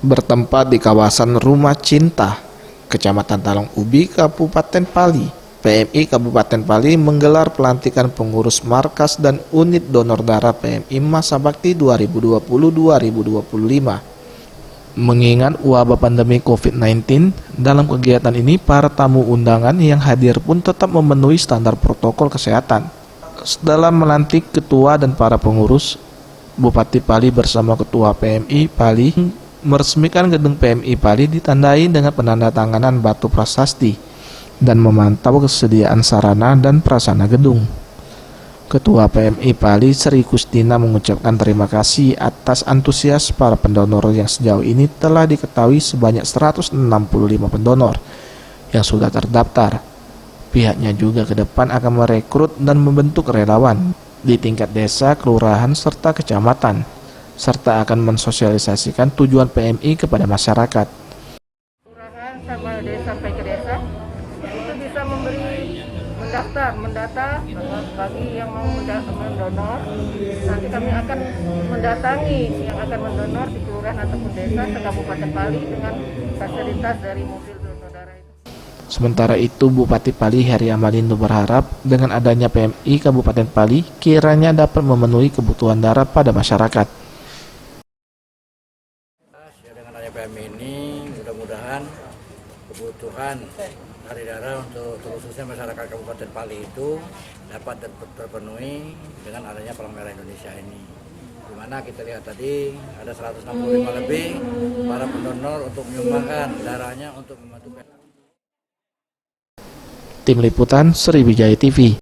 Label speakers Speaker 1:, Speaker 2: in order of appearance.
Speaker 1: bertempat di kawasan Rumah Cinta, Kecamatan Talang Ubi, Kabupaten Pali. PMI Kabupaten Pali menggelar pelantikan pengurus markas dan unit donor darah PMI masa bakti 2020-2025. Mengingat wabah pandemi COVID-19, dalam kegiatan ini para tamu undangan yang hadir pun tetap memenuhi standar protokol kesehatan. Dalam melantik ketua dan para pengurus, Bupati Pali bersama Ketua PMI Pali meresmikan gedung PMI Pali ditandai dengan penandatanganan batu prasasti dan memantau kesediaan sarana dan prasarana gedung. Ketua PMI Pali Sri Kustina mengucapkan terima kasih atas antusias para pendonor yang sejauh ini telah diketahui sebanyak 165 pendonor yang sudah terdaftar. Pihaknya juga ke depan akan merekrut dan membentuk relawan di tingkat desa, kelurahan, serta kecamatan, serta akan mensosialisasikan tujuan PMI kepada masyarakat.
Speaker 2: Kelurahan sama desa sampai ke desa itu bisa mendata bagi yang mau mendonor. Nanti kami akan mendatangi yang akan mendonor di kelurahan ataupun desa ke Kabupaten Pali dengan fasilitas dari mobil donor darah itu.
Speaker 1: Sementara itu, Bupati Pali Heri Amalindo berharap dengan adanya PMI Kabupaten Pali kiranya dapat memenuhi kebutuhan darah pada masyarakat.
Speaker 3: Dengan adanya PMI ini, mudah-mudahan kebutuhan dari darah untuk khususnya masyarakat Kabupaten Pali itu dapat terpenuhi dengan adanya Palang Merah Indonesia ini. Di mana kita lihat tadi ada 165 lebih para pendonor untuk menyumbangkan darahnya untuk membantu.
Speaker 1: Tim Liputan Sriwijaya TV.